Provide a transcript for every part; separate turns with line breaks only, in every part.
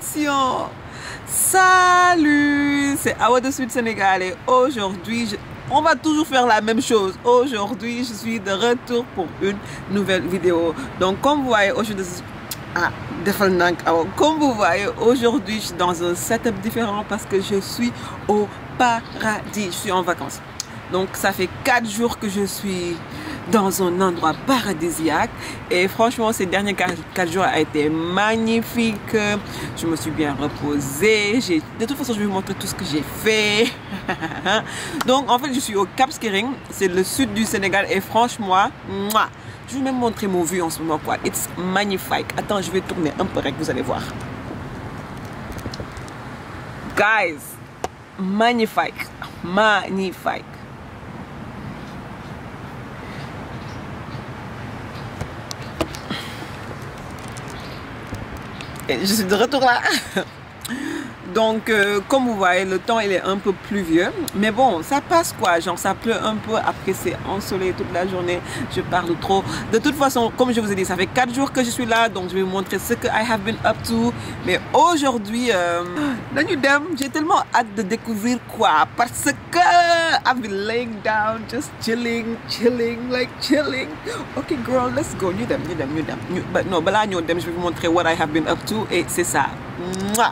action. Salut, c'est Awa de Suite Sénégal et aujourd'hui, on va toujours faire la même chose. Aujourd'hui, je suis de retour pour une nouvelle vidéo. Donc, comme vous voyez, aujourd'hui, comme vous voyez, aujourd'hui, je suis dans un setup différent parce que je suis au paradis. Je suis en vacances. Donc, ça fait 4 jours que je suis dans un endroit paradisiaque et franchement ces derniers 4 jours a été magnifique. Je me suis bien reposée. De toute façon je vais vous montrer tout ce que j'ai fait. Donc en fait je suis au Cap Skirring, c'est le sud du Sénégal et franchement je vais même montrer mon vue en ce moment quoi. It's magnifique. Attends, je vais tourner un peu rek, vous allez voir. Guys, magnifique, magnifique. Et je suis de retour là. Donc comme vous voyez, le temps il est un peu pluvieux, mais bon ça passe quoi, genre ça pleut un peu, après c'est ensoleillé toute la journée. Je parle trop. De toute façon, comme je vous ai dit, ça fait 4 jours que je suis là, donc je vais vous montrer ce que I have been up to. Mais aujourd'hui j'ai tellement hâte de découvrir quoi, parce que I've been laying down, just chilling, like chilling. Ok girl, let's go. Ñu dem. Non, balaa ñoo dem, je vais vous montrer what I have been up to et c'est ça. Mouah.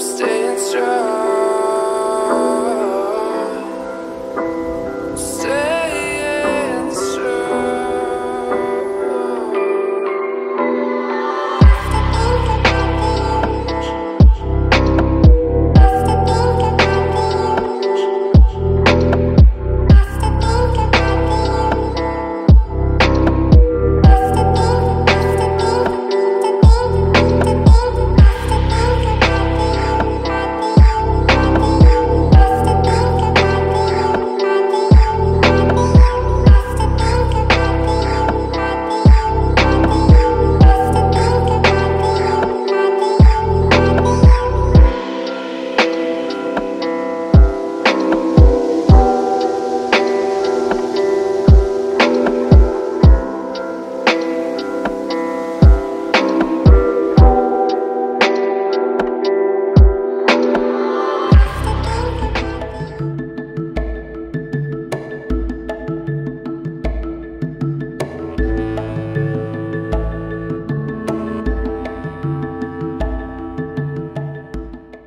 staying strong, staying strong.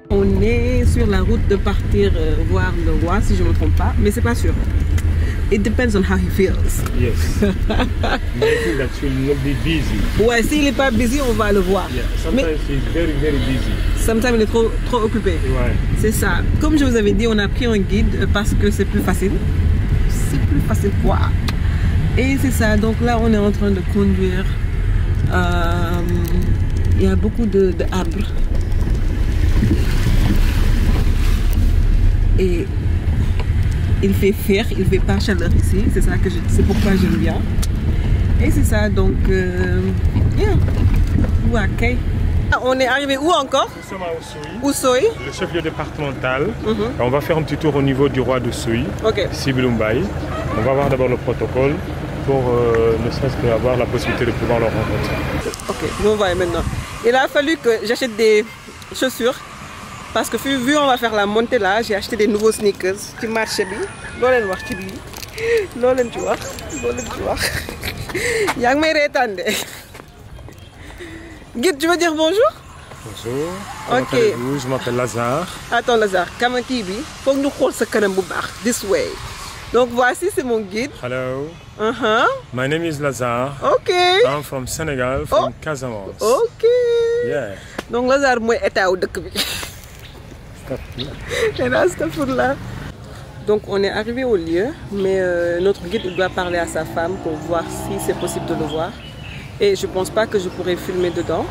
On est sur la route de partir voir le roi, si je ne me trompe pas, mais c'est pas sûr. It depends on how he feels.
Yes. I think that he will be busy.
Ouais, s'il n'est pas busy, on va le voir.
Yeah. Sometimes he's very, very busy.
Sometimes il est trop occupé.
Ouais.
C'est ça. Comme je vous avais dit, on a pris un guide parce que c'est plus facile. C'est plus facile quoi. Et c'est ça. Donc là, on est en train de conduire. Il y a beaucoup d'arbres. Et il fait faire, il fait pas chaleur ici. C'est ça que c'est pourquoi j'aime bien. Et c'est ça. Donc, yeah. Okay. On est arrivé où encore?
Nous sommes à Oussouye,
Oussouye,
le chef-lieu départemental. Et on va faire un petit tour au niveau du roi d'Oussouye,
ok.
Sibilumbaï. On va voir d'abord le protocole pour ne serait-ce qu'avoir la possibilité de pouvoir le rencontrer.
Ok, on va maintenant. Il a fallu que j'achète des chaussures parce que vu on va faire la montée là, j'ai acheté des nouveaux sneakers qui marché bi. Lolen wax ci bi. Lolen ci wax. Lolen ci wax. Yaa ngi may reetaan de. Guide, tu veux dire bonjour?
Bonjour.
Ok.
Comment allez-vous? Je m'appelle Lazare.
Attends Lazare, kama kii bi foog ñu xool sa kanam bu baax. This way. Donc voici c'est mon guide.
Hello.
Uh-huh.
My name is Lazare.
Ok.
I'm from Senegal, from Casamance.
Ok.
Yeah.
Donc Lazare mooy état wu dëkk bi. Donc on est arrivé au lieu, mais notre guide il doit parler à sa femme pour voir si c'est possible de le voir. Et je pense pas que je pourrais filmer dedans,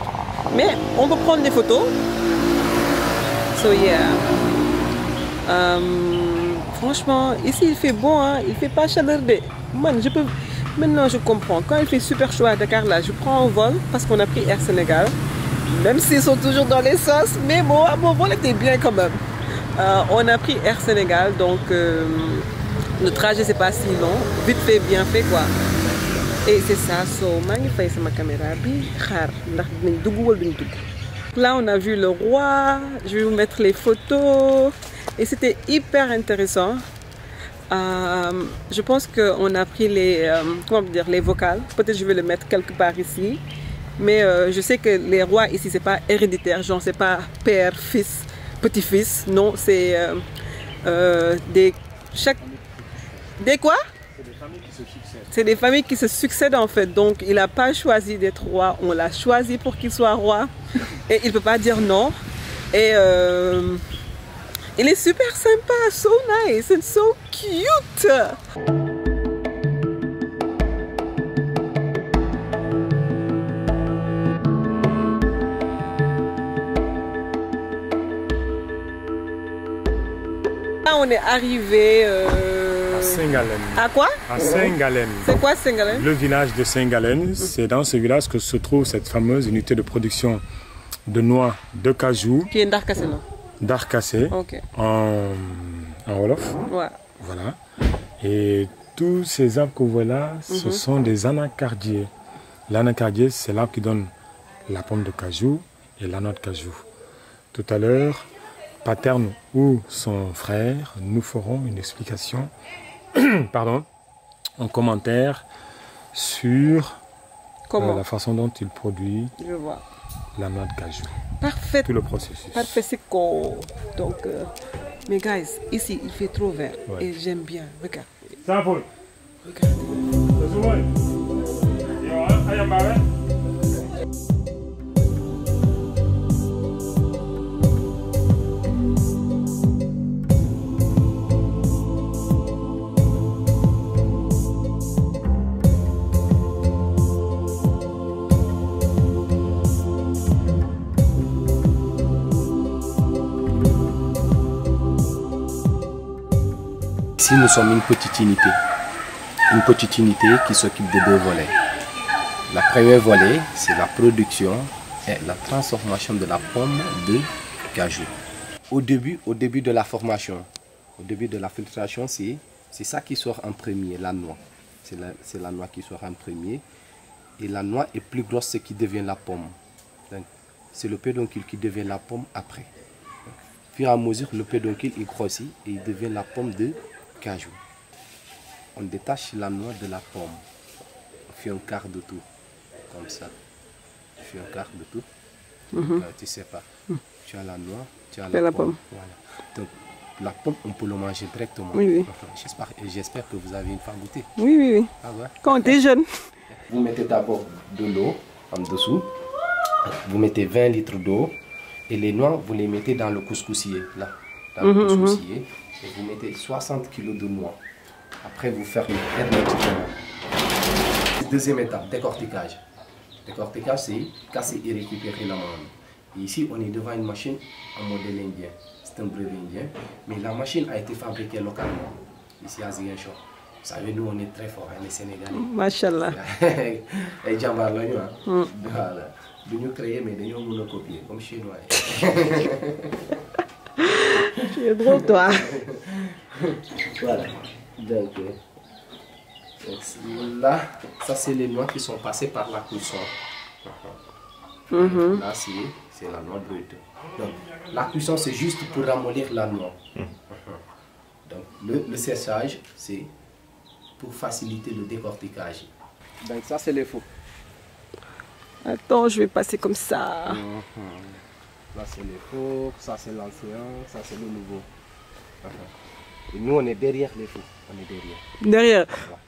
mais on peut prendre des photos. So yeah. Franchement, ici il fait bon, hein? Il fait pas chaleur de. Man, je peux. Maintenant je comprends. Quand il fait super chaud à Dakar là, je prends un vol parce qu'on a pris Air Sénégal. Même s'ils sont toujours dans les sauces, mais bon, mon vol était bien quand même. On a pris Air Sénégal, donc le trajet c'est pas si long, vite fait, bien fait quoi. Et c'est ça, so mangi fay sama caméra bi xaar ndax dinañ dugg wala duñ dugg. Là on a vu le roi, je vais vous mettre les photos et c'était hyper intéressant. Je pense qu'on a pris les, comment dire, les vocales, peut-être je vais le mettre quelque part ici. Mais je sais que les rois ici, c'est pas héréditaire, genre c'est pas père, fils, petit-fils, non, c'est des quoi?
C'est des familles qui se succèdent.
C'est des familles qui se succèdent en fait, donc il n'a pas choisi d'être roi, on l'a choisi pour qu'il soit roi et il ne peut pas dire non. Et il est super sympa, so nice and so cute. Là, on est arrivé
À Saint-Galen.
à quoi?
À Saint-Galen.
C'est quoi Saint-Galen?
Le village de Saint-Galen, c'est dans ce village que se trouve cette fameuse unité de production de noix de cajou.
Qui est Ndarkassé, non?
Darkassé,
Ok.
en Wolof.
Ouais.
Voilà. Et tous ces arbres que vous voyez là, ce sont des anacardiers. L'anacardier, c'est l'arbre qui donne la pomme de cajou et la noix de cajou. Tout à l'heure, Paterne ou son frère nous feront une explication, pardon, en commentaire sur
Comment?
la façon dont il produit.
Je vois.
la noix de cajou.
Parfait.
Tout le processus.
Parfait, c'est quoi? Donc, mais guys, ici, il fait trop vert.
Ouais.
Et j'aime bien. Regarde.
Ça va.
Regardez.
Ici, nous sommes une petite unité. Une petite unité qui s'occupe de 2 volets. La première volet, c'est la production et la transformation de la pomme de cajou. Au début de la formation, au début de la filtration, c'est ça qui sort en premier, la noix. C'est la noix qui sort en premier. Et la noix est plus grosse, ce qui devient la pomme. C'est le pédoncule qui devient la pomme après. Au fur et à mesure, le pédoncule il grossit et il devient la pomme de cajou. On détache la noix de la pomme. On fait un quart de tour. Comme ça. Tu fais un quart de tour. Tu sais pas. Tu as la noix, tu as la pomme. Voilà. Donc, la pomme, on peut le manger directement.
Oui.
J'espère que vous avez une fois goûté.
Oui.
Ah ouais.
Quand tu es jeune.
Vous mettez d'abord de l'eau en dessous. Vous mettez 20 litres d'eau. Et les noix, vous les mettez dans le couscoussier. Là. Dans le couscoussier. Et vous mettez 60 kg de noix. Après, vous fermez hermétiquement. Deuxième étape, décortiquage. Décortiquage, c'est casser et récupérer la mangue. Et ici, on est devant une machine en modèle indien. C'est un brevet indien. Mais la machine a été fabriquée localement, ici à Ziguinchor. Vous savez, nous, on est très forts, les Sénégalais.
Machallah.
Et Djambar, là, nous, voilà. Nous créer, mais nous nous copier, comme chinois.
Tu es drôle, toi.
Voilà. Donc, là, ça c'est les noix qui sont passées par la cuisson. Là, c'est la noix brute. Donc, la cuisson, c'est juste pour ramollir la noix. Donc, le séchage, c'est pour faciliter le décortiquage. Donc, ça, c'est les faux.
Attends, je vais passer comme ça.
Là, c'est les faux, ça, c'est l'ancien, ça, c'est le nouveau. Et nous, on est derrière les faux. On est derrière.
Derrière.
Voilà.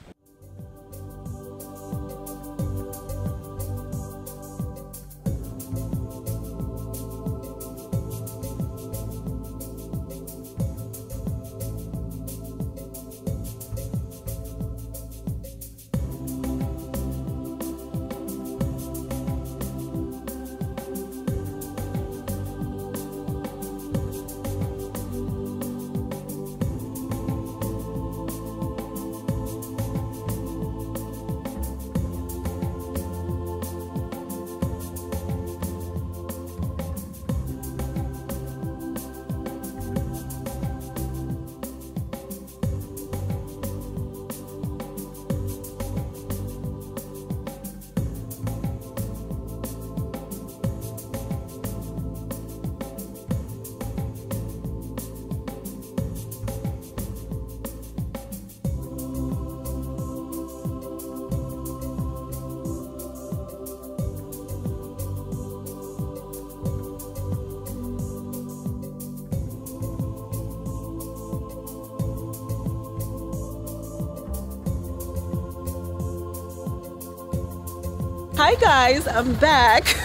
Hi guys, I'm back.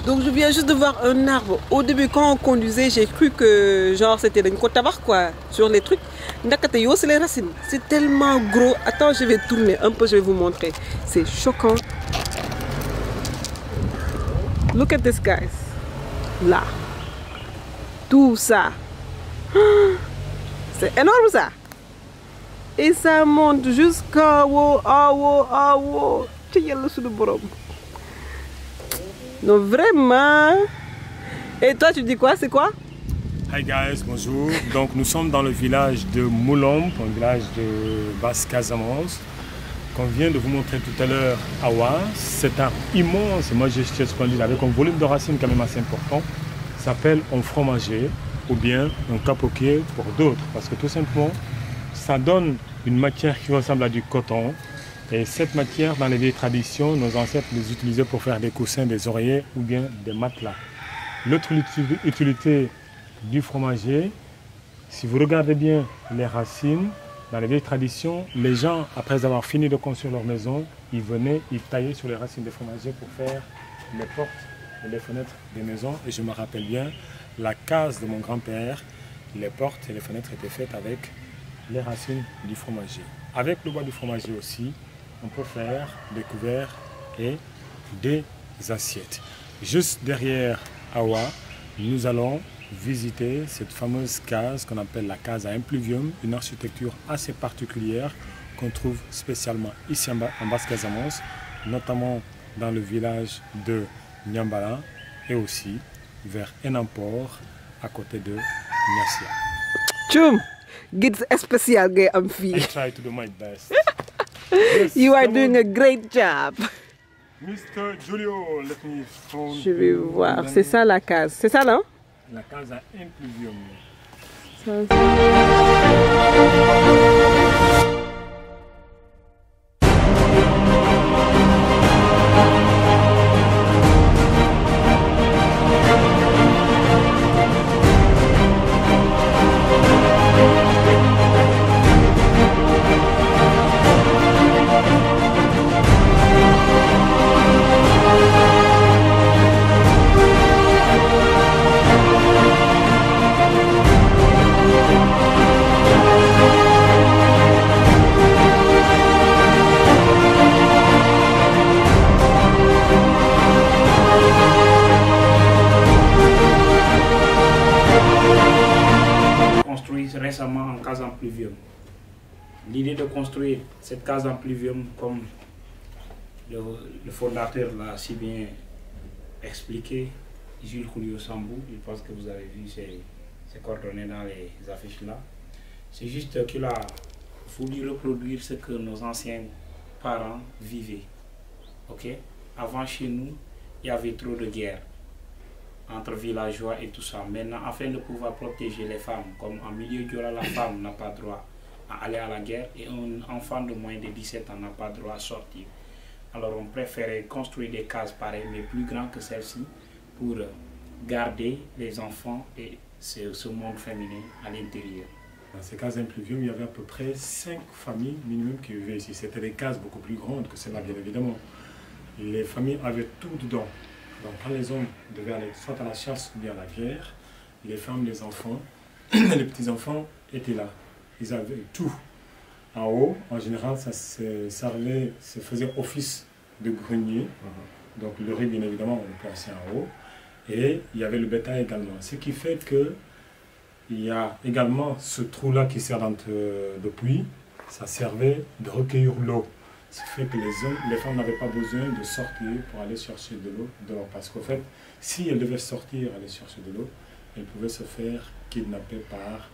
Donc je viens juste de voir un arbre. Au début quand on conduisait, j'ai cru que genre c'était une côte tabac quoi, sur les trucs. Ndakate yo c'est les racines. C'est tellement gros. Attends, je vais tourner un peu, je vais vous montrer. C'est choquant. Look at this guys. Là. Tout ça. C'est énorme ça. Et ça monte jusqu'en haut, en haut, en haut. Non, vraiment. Et toi, tu dis quoi? C'est quoi?
Hi guys, bonjour. Donc nous sommes dans le village de Moulombe, un village de Basse-Casamance, qu'on vient de vous montrer tout à l'heure à Wa. C'est un immense, moi j'ai splendide, avec un volume de racines quand même assez important. Ça s'appelle un fromager ou bien un capoquier pour d'autres, parce que tout simplement, ça donne une matière qui ressemble à du coton, Et cette matière, dans les vieilles traditions, nos ancêtres les utilisaient pour faire des coussins, des oreillers ou bien des matelas. L'autre utilité du fromager, si vous regardez bien les racines, dans les vieilles traditions, les gens, après avoir fini de construire leur maison, ils venaient, ils taillaient sur les racines des fromagers pour faire les portes et les fenêtres des maisons. Et je me rappelle bien, la case de mon grand-père, les portes et les fenêtres étaient faites avec les racines du fromager. Avec le bois du fromager aussi, on peut faire des couverts et des assiettes. Juste derrière Awa, nous allons visiter cette fameuse case qu'on appelle la case à impluvium, une architecture assez particulière qu'on trouve spécialement ici en Basse-Casamance, notamment dans le village de Niambala et aussi vers Enampor à côté de Niassia.
Tchoum, guide spécial ngay am fii.
I try to do my best.
You are doing a great job.
Mr. Julio, let me phone.
Je vais voir, c'est ça la case. C'est ça là?
La case à impluvium.
Récemment en case en pluvium. L'idée de construire cette case en pluvium, comme le fondateur l'a si bien expliqué, Jules Julio Sambou, je pense que vous avez vu ses coordonnées dans les affiches là, c'est juste qu'il a voulu reproduire ce que nos anciens parents vivaient. Ok? Avant, chez nous, il y avait trop de guerres entre villageois et tout ça. Maintenant, afin de pouvoir protéger les femmes, comme en milieu Diola, la femme n'a pas droit à aller à la guerre et un enfant de moins de 17 ans n'a pas droit à sortir. Alors on préférait construire des cases pareilles mais plus grandes que celle-ci pour garder les enfants et ce monde féminin à l'intérieur.
Dans ces cases impluvium, il y avait à peu près 5 familles minimum qui vivaient ici. C'était des cases beaucoup plus grandes que celle-là, bien évidemment. Les familles avaient tout dedans. Donc quand les hommes devaient aller soit à la chasse ou bien à la guerre, les femmes, les enfants, les petits-enfants étaient là. Ils avaient tout. En haut, en général, ça faisait office de grenier. Donc le riz, bien évidemment, on le plaçait en haut. Et il y avait le bétail également. Ce qui fait que il y a également ce trou-là qui sert de puits. Ça servait de recueillir l'eau. Ce qui fait que les femmes n'avaient pas besoin de sortir pour aller chercher de l'eau dehors. Parce qu'en fait, si elles devaient sortir aller chercher de l'eau, elles pouvaient se faire kidnapper par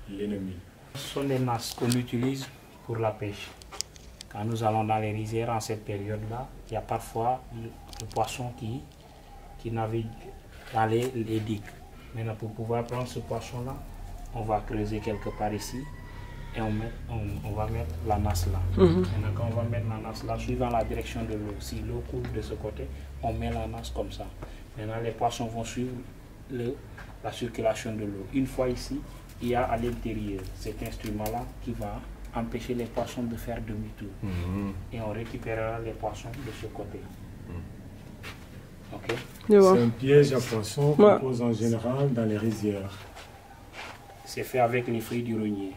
l'ennemi.
Ce sont des nasses qu'on utilise pour la pêche. Quand nous allons dans les rizières en cette période-là, il y a parfois le poisson qui navigue dans les digues. Maintenant, pour pouvoir prendre ce poisson-là, on va creuser quelque part ici et on va mettre la nasse là. Maintenant, quand on va mettre la nasse là, suivant la direction de l'eau, si l'eau coule de ce côté, on met la nasse comme ça. Maintenant, les poissons vont suivre la circulation de l'eau. Une fois ici, il y a à l'intérieur cet instrument-là qui va empêcher les poissons de faire demi-tour. Et on récupérera les poissons de ce côté. Ok?
C'est un piège à poissons qu'on pose en général dans les rizières.
C'est fait avec les fruits du rognier.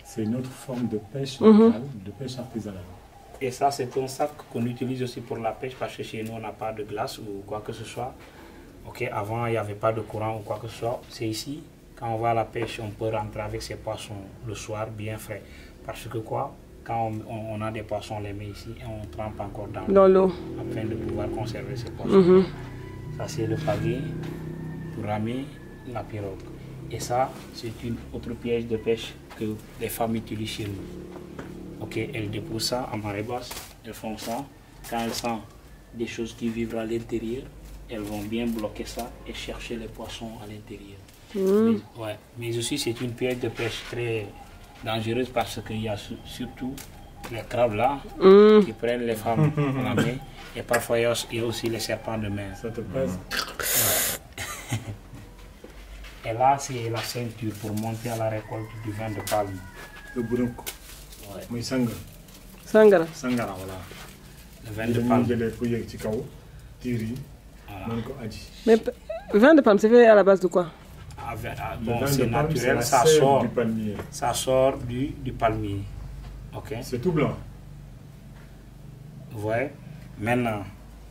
C'est une autre forme de pêche locale, de pêche artisanale.
Et ça, c'est un sac qu'on utilise aussi pour la pêche parce que chez nous, on n'a pas de glace ou quoi que ce soit. Ok, avant, il n'y avait pas de courant ou quoi que ce soit. C'est ici, quand on va à la pêche, on peut rentrer avec ces poissons le soir bien frais. Parce que quoi, quand on a des poissons, on les met ici et on trempe encore dans l'eau afin de pouvoir conserver ces poissons. Ça, c'est le pagaie pour ramer la pirogue. Et ça, c'est une autre piège de pêche que les femmes utilisent chez nous. Ok, elles déposent ça en marée basse, elles font ça. Quand elles sentent des choses qui vivent à l'intérieur, elles vont bien bloquer ça et chercher les poissons à l'intérieur. Mais aussi, c'est une piège de pêche très dangereuse parce qu'il y a surtout les crabes là, qui prennent les femmes à la main. Et parfois, il y a aussi les serpents de mer.
Ça te passe.
Et là, c'est la ceinture pour monter à la récolte du vin de palme.
Le burunko.
Ouais.
Muy sang.
Sangara.
Sangara, voilà. Le vin de
Dañuy
palme.
jëlee fu yegg ci kaw tiir yi
Voilà.
mën ko aji.
Mais vin de palme, c'est fait à la base de quoi?
Le
Bon,
vin
c'est
de palme, c'est
naturel,
la
ça
sève
sort,
du palmier.
ça sort du palmier. Ok?
C'est tout blanc.
Vous voyez? Maintenant,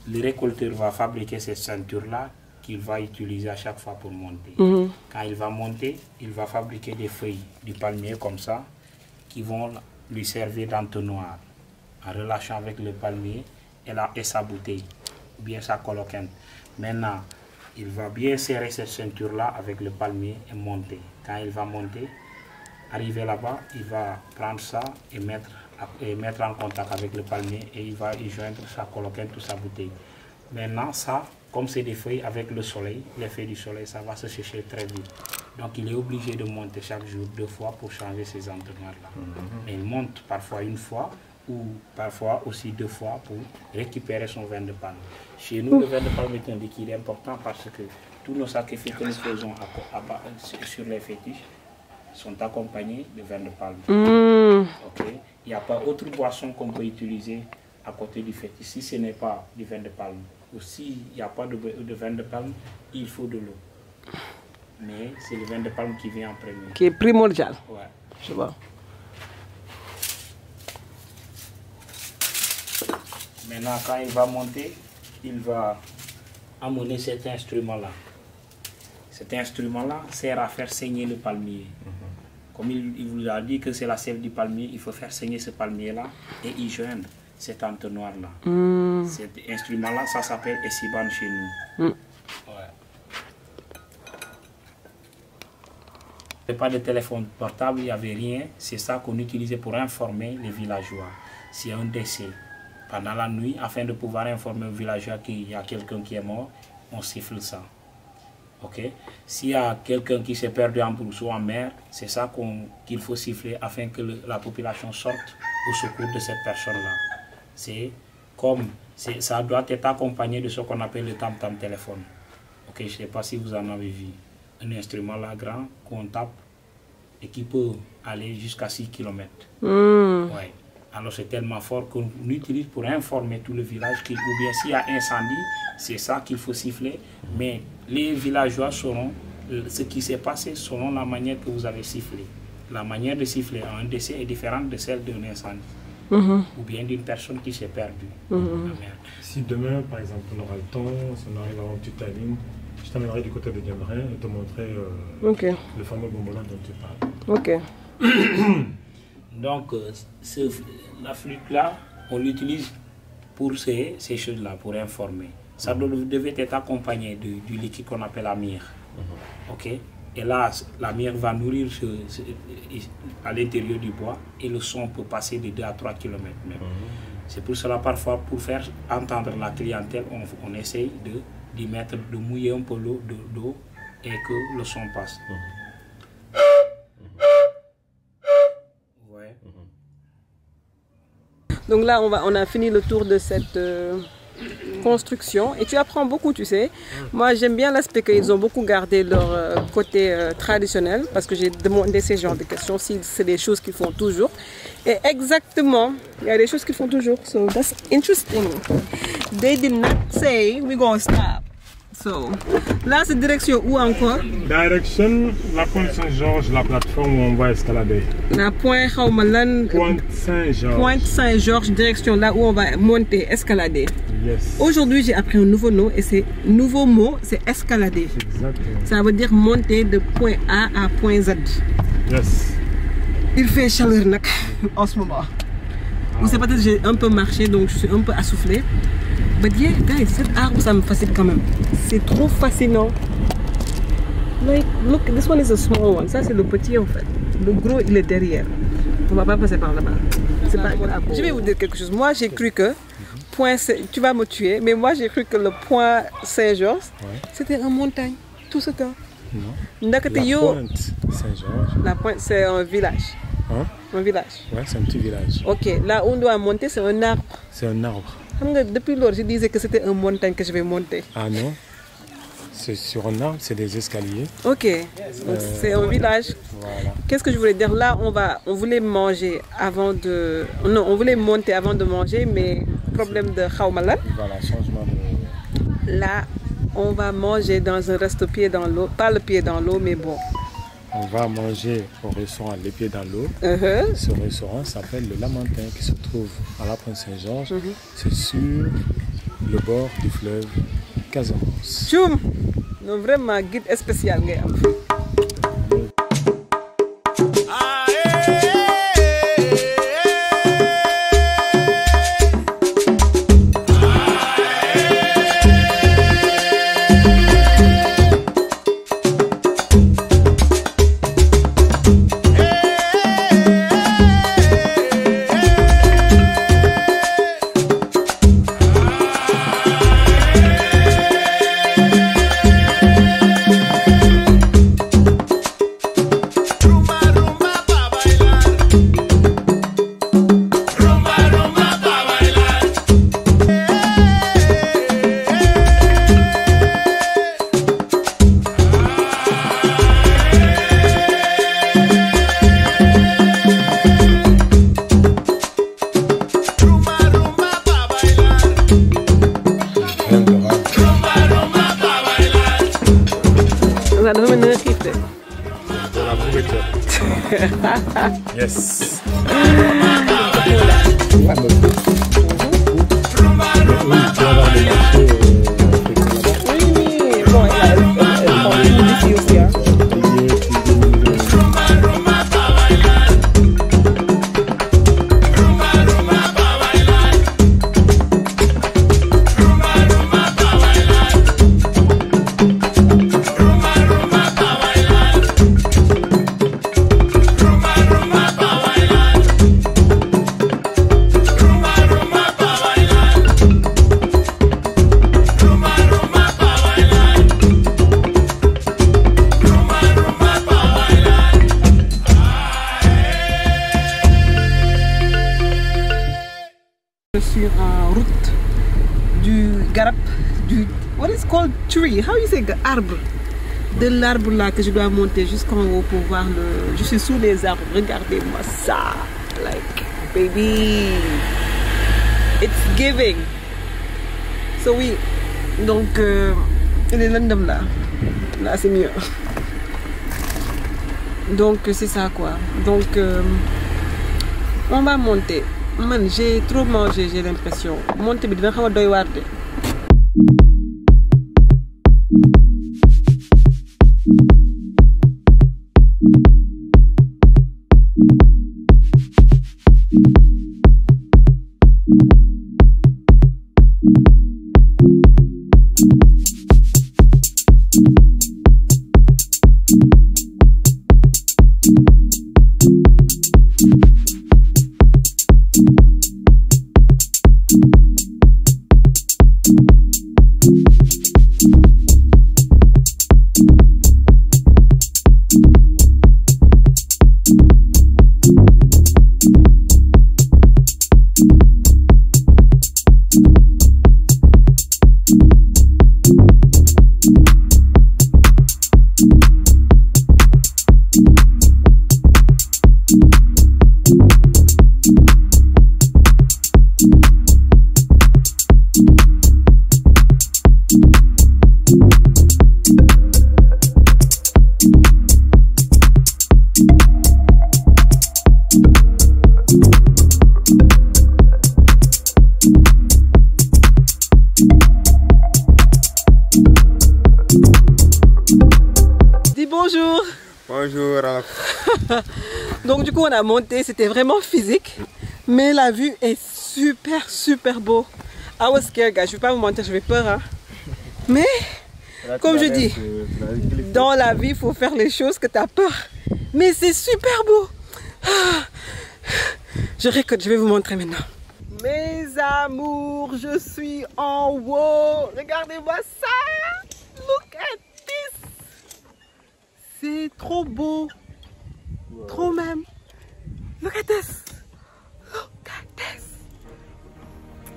le récolteur va fabriquer cette ceinture-là qu'il va utiliser à chaque fois pour monter. Quand il va monter, il va fabriquer des feuilles du palmier comme ça qui vont lui servir d'entonnoir en relâchant avec le palmier et sa bouteille ou bien sa coloquinte. Maintenant, il va bien serrer cette ceinture-là avec le palmier et monter. Quand il va monter, arriver là-bas, il va prendre ça et mettre en contact avec le palmier et il va y joindre sa coloquinte ou sa bouteille. Maintenant, ça, comme c'est des feuilles avec le soleil, l'effet du soleil, ça va se sécher très vite. Donc, il est obligé de monter chaque jour 2 fois pour changer ces entonnoirs-là. Mais il monte parfois 1 fois ou parfois aussi 2 fois pour récupérer son vin de palme. Chez nous, le vin de palme est un liquide important parce que tous nos sacrifices que nous faisons sur les fétiches sont accompagnés de vin de palme. Okay? Il n'y a pas autre boisson qu'on peut utiliser à côté du fétiche si ce n'est pas du vin de palme. Ou s'il n'y a pas de vin de palme, il faut de l'eau. Mais c'est le vin de palme qui vient en premier.
Qui est primordial.
Ouais.
Je vois.
Maintenant, quand il va monter, il va amener cet instrument-là. Cet instrument-là sert à faire saigner le palmier. Comme il vous a dit que c'est la sève du palmier, il faut faire saigner ce palmier-là et y joindre cet entonnoir-là. Cet instrument-là, ça s'appelle Essiban chez nous. Ouais. Il n'y avait pas de téléphone portable, il n'y avait rien. C'est ça qu'on utilisait pour informer les villageois. S'il y a un décès pendant la nuit, afin de pouvoir informer les villageois qu'il y a quelqu'un qui est mort, on siffle ça. Okay? S'il y a quelqu'un qui s'est perdu en brousse ou en mer, c'est ça qu'il faut siffler afin que la population sorte au secours de cette personne-là. C'est comme, ça doit être accompagné de ce qu'on appelle le tam-tam téléphone. Okay? Je ne sais pas si vous en avez vu. Un instrument là grand qu'on tape et qui peut aller jusqu'à 6 km. Ouais. Alors c'est tellement fort qu'on utilise pour informer tout le village ou bien s'il y a incendie, c'est ça qu'il faut siffler. Mais les villageois sauront ce qui s'est passé selon la manière que vous avez sifflé. La manière de siffler à un décès est différente de celle d'un incendie. Ou bien d'une personne qui s'est perdue.
Si demain, par exemple, on aura le temps, si on arrive à avoir un petit timing, je t'amènerai du côté de Diembrin et te montrer le fameux bombolin dont tu parles.
Ok.
Donc, la flûte-là, on l'utilise pour ces choses-là, pour informer. Ça devait être accompagné du liquide qu'on appelle la myrrhe. Ok? Et là, la myrrhe va nourrir à l'intérieur du bois et le son peut passer de 2 à 3 km même. C'est pour cela, parfois, pour faire entendre la clientèle, on essaye de mouiller un peu l'eau et que le son passe. Ouais.
Donc là, on a fini le tour de cette construction et tu apprends beaucoup, tu sais. Moi, j'aime bien l'aspect qu'ils ont beaucoup gardé leur côté traditionnel parce que j'ai demandé ces genres de questions si c'est des choses qu'ils font toujours. Et exactement, il y a des choses qu'ils font toujours. So that's interesting. They did not say we're going to stop. So, là, c'est direction où encore?
Direction la Pointe Saint-Georges, la plateforme où on va escalader.
La Pointe
Saint-Georges.
Pointe Saint-Georges, direction là où on va monter, escalader.
Yes.
Aujourd'hui, j'ai appris un nouveau nom et ce nouveau mot, c'est escalader.
Exactement.
Ça veut dire monter de point A à point Z.
Yes.
Il fait chaleur en ce moment. Vous savez peut-être que j'ai un peu marché, donc je suis un peu assoufflée. But yeah, guys, cet arbre, ça me fascine quand même. C'est trop fascinant. Like, look, this one is a small one. Ça, c'est le petit en fait. Le gros, il est derrière. On va pas passer par là-bas. C'est pas grave. Je vais vous dire quelque chose. Moi, j'ai cru que tu vas me tuer, mais moi, j'ai cru que le point Saint-Georges, c'était une montagne. Tout ce temps.
Non. La Pointe Saint-Georges.
La Pointe, c'est un village.
Hein?
Un village.
Ouais, c'est un petit village.
Ok, là où on doit monter, c'est un arbre.
C'est un arbre.
Depuis lors, je disais que c'était une montagne que je vais monter.
Ah non? C'est sur un arbre, c'est des escaliers.
Ok, donc c'est un village.
Voilà.
Qu'est-ce que je voulais dire? Là, on voulait manger avant de... Non, on voulait monter avant de manger, mais problème de khawmalan.
Voilà, changement de...
Là, on va manger dans un resto pied dans l'eau. Pas le pied dans l'eau, mais bon.
On va manger au restaurant Les Pieds dans l'eau. Ce restaurant s'appelle le Lamentin qui se trouve à la Pointe Saint-Georges. C'est sur le bord du fleuve Casamance.
Tchoum! Non, vraiment, guide spécial.
Yes.
Sur en route du garab, du what is called tree? How you say arbre? De l'arbre là que je dois monter jusqu'en haut pour voir le. Je suis sous les arbres. Regardez-moi ça, like baby, it's giving. So oui, donc il est lendemain là. Là c'est mieux. Donc c'est ça quoi. Donc on va monter. Man, j'ai trop mangé, j'ai l'impression. Monter bi dina xawa doy waar de. Bonjour.
Bonjour.
Donc du coup on a monté, c'était vraiment physique, mais la vue est super beau. I was scared guys, je vais pas vous mentir, j'avais peur hein. Mais comme je dis, dans la vie il faut faire les choses que tu as peur. Mais c'est super beau. Je récolte, je vais vous montrer maintenant. Mes amours, je suis en haut. Regardez-moi ça. Look at this. C'est trop beau. Trop même. Look at this. Look at this.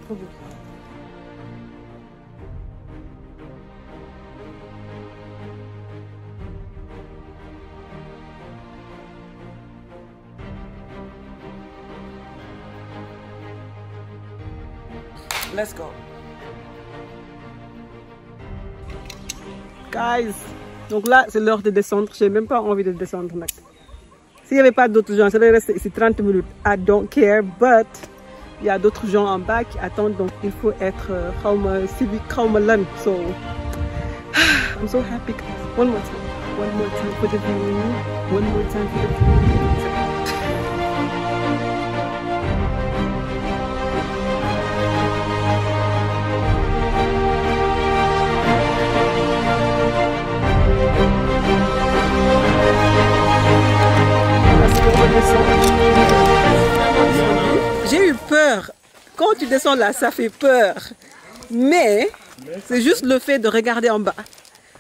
Trop beau. Let's go. Guys, donc là c'est l'heure de descendre. J'ai même pas envie de descendre. S'il n'y avait pas d'autres gens, ça allait rester ici 30 minutes. I don't care, but il y a d'autres gens en bas qui attendent. Donc il faut être civique, so I'm so happy. One more time for the view. One more time for the view. J'ai eu peur. Quand tu descends là, ça fait peur. Mais c'est juste le fait de regarder en bas.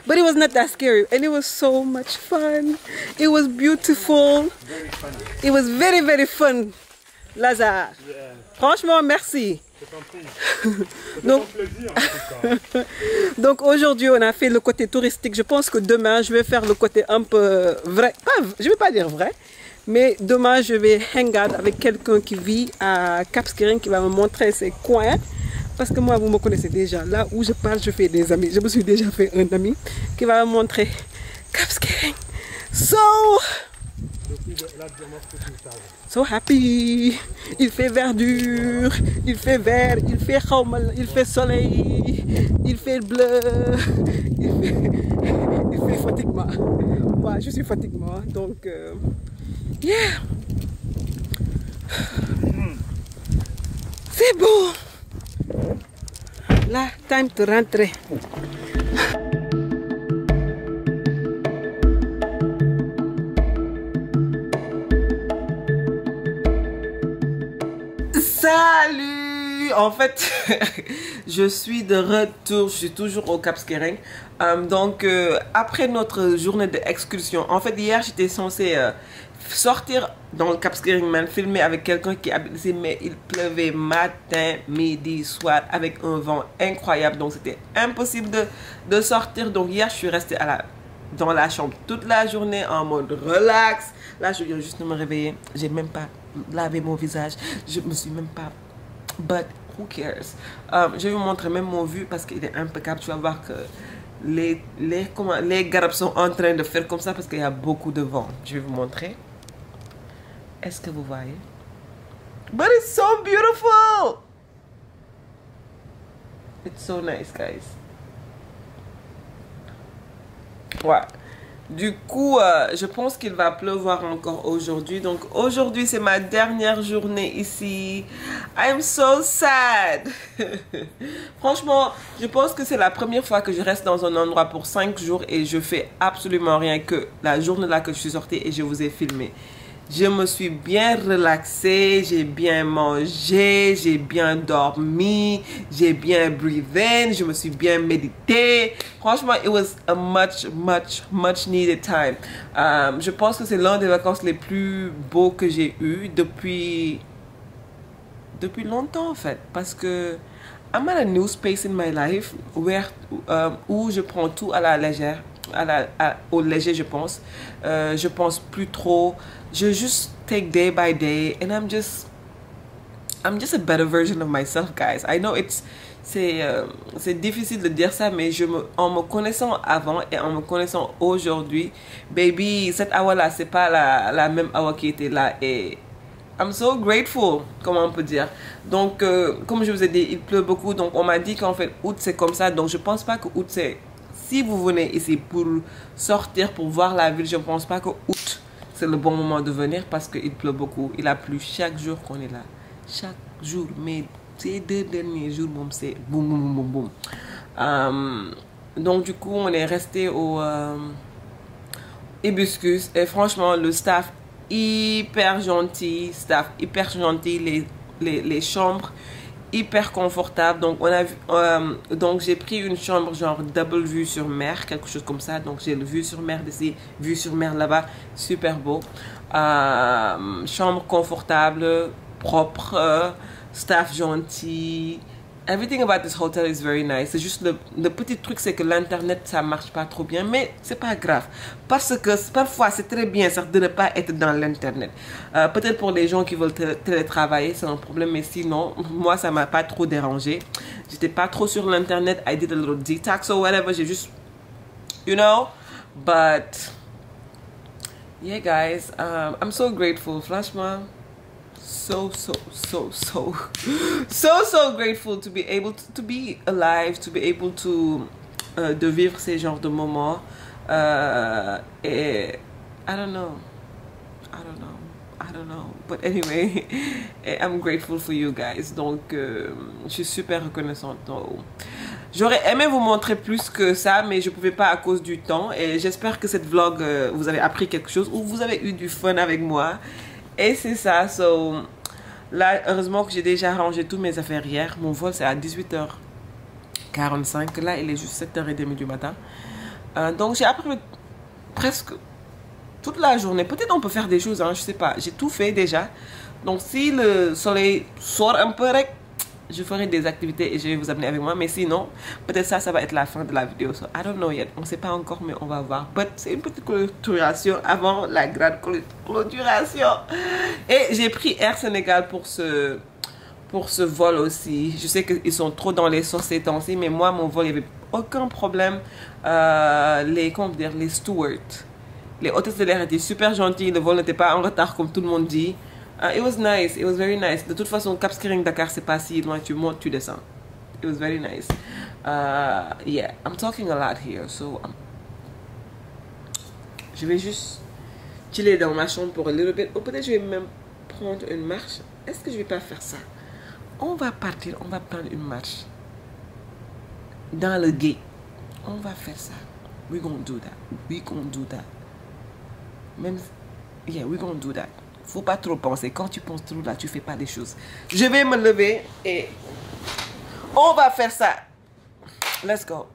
But it was not that scary. And it was so much fun. It was beautiful. It was very, very fun. Lazare. Franchement, merci. Donc aujourd'hui on a fait le côté touristique. Je pense que demain je vais faire le côté un peu vrai. Je ne vais pas dire vrai, mais demain je vais hang out avec quelqu'un qui vit à Cap Skirring qui va me montrer ses coins. Parce que moi vous me connaissez déjà. Là où je parle je fais des amis. Je me suis déjà fait un ami qui va me montrer Cap Skirring. So happy. Il fait verdure, il fait vert, il fait soleil, il fait bleu, il fait fatiguement. Moi, je suis fatiguement, donc yeah. C'est beau. Là, time de rentrer. Salut! En fait, je suis de retour, je suis toujours au Cap Skirring. Donc, après notre journée d'excursion, en fait, hier, j'étais censée sortir dans le Cap Skirring, même filmer avec quelqu'un qui habite ici, mais il pleuvait matin, midi, soir, avec un vent incroyable. Donc, c'était impossible de sortir. Donc, hier, je suis restée dans la chambre toute la journée en mode relax. Là, je viens juste de me réveiller. J'ai même pas lavé mon visage. Je me suis même pas... But who cares? Je vais vous montrer même mon vue parce qu'il est impeccable. Tu vas voir que les garabs sont en train de faire comme ça parce qu'il y a beaucoup de vent. Je vais vous montrer. Est-ce que vous voyez? But it's so beautiful! It's so nice, guys. Ouais. Du coup, je pense qu'il va pleuvoir encore aujourd'hui. Donc aujourd'hui, c'est ma dernière journée ici. I'm so sad. Franchement, je pense que c'est la première fois que je reste dans un endroit pour 5 jours et je fais absolument rien que la journée là que je suis sortie et je vous ai filmé. Je me suis bien relaxée, j'ai bien mangé, j'ai bien dormi, j'ai bien breathed in, je me suis bien médité. Franchement, it was a much needed time. Je pense que c'est l'un des vacances les plus beaux que j'ai eu depuis longtemps en fait. Parce que I'm at a new space in my life où je prends tout à la légère. Au léger je pense. Je pense plus trop. Je juste take day by day and I'm just a better version of myself, guys. I know c'est difficile de dire ça, mais en me connaissant avant et en me connaissant aujourd'hui, baby, cette Awa là c'est pas la même Awa qui était là et I'm so grateful, comment on peut dire. Donc comme je vous ai dit, il pleut beaucoup, donc on m'a dit qu'en fait août c'est comme ça, donc je pense pas que août c'est... Si vous venez ici pour sortir, pour voir la ville, je ne pense pas que août, c'est le bon moment de venir parce qu'il pleut beaucoup. Il a plu chaque jour qu'on est là. Chaque jour. Mais ces 2 derniers jours, c'est boum, boum, boum, boum. Donc, du coup, on est resté au Hibiscus. Et franchement, le staff hyper gentil. Les chambres hyper confortable. Donc donc j'ai pris une chambre genre double vue sur mer, quelque chose comme ça. Donc j'ai le vue sur mer d'ici, vue sur mer là-bas, super beau. Chambre confortable, propre, staff gentil. Everything about this hotel is very nice. C'est juste le petit truc, c'est que l'internet ça marche pas trop bien, mais c'est pas grave parce que parfois c'est très bien ça de ne pas être dans l'internet. Peut-être pour les gens qui veulent télétravailler c'est un problème, mais sinon moi ça m'a pas trop dérangé. J'étais pas trop sur l'internet. I did a little detox or whatever. J'ai juste, you know, but yeah guys, I'm so grateful. Franchement. So grateful to be able to be alive, to be able to de vivre ces genres de moments. Et I don't know, but anyway, I'm grateful for you guys. Donc je suis super reconnaissante. J'aurais aimé vous montrer plus que ça, mais je pouvais pas à cause du temps. Et j'espère que cette vlog vous avez appris quelque chose ou vous avez eu du fun avec moi. Et c'est ça, so, là, heureusement que j'ai déjà rangé toutes mes affaires hier. Mon vol, c'est à 18h45. Là, il est juste 7h30 du matin. Donc, j'ai appris presque toute la journée. Peut-être on peut faire des choses, hein, je sais pas. J'ai tout fait déjà. Donc, si le soleil sort un peu, je ferai des activités et je vais vous amener avec moi. Mais sinon, peut-être ça va être la fin de la vidéo. So, I don't know yet. On ne sait pas encore, mais on va voir. But c'est une petite clôturation avant la grande clôturation. Et j'ai pris Air Sénégal pour ce vol aussi. Je sais qu'ils sont trop dans les sauces ces temps-ci, mais moi, mon vol, il n'y avait aucun problème. Les stewards, les hôtesses de l'air étaient super gentils. Le vol n'était pas en retard comme tout le monde dit. It was nice. It was very nice. De toute façon, Cap Skirring Dakar, c'est pas si loin. Tu montes, tu descends. It was very nice. Yeah, I'm talking a lot here. So, je vais juste chiller dans ma chambre pour un little bit. Ou peut-être je vais même prendre une marche. Est-ce que je vais pas faire ça? On va partir, on va prendre une marche. Dans le gate. On va faire ça. We're gonna do that. We're gonna do that. Même, yeah, we're gonna do that. Faut pas trop penser. Quand tu penses trop là, tu fais pas des choses. Je vais me lever et on va faire ça. Let's go.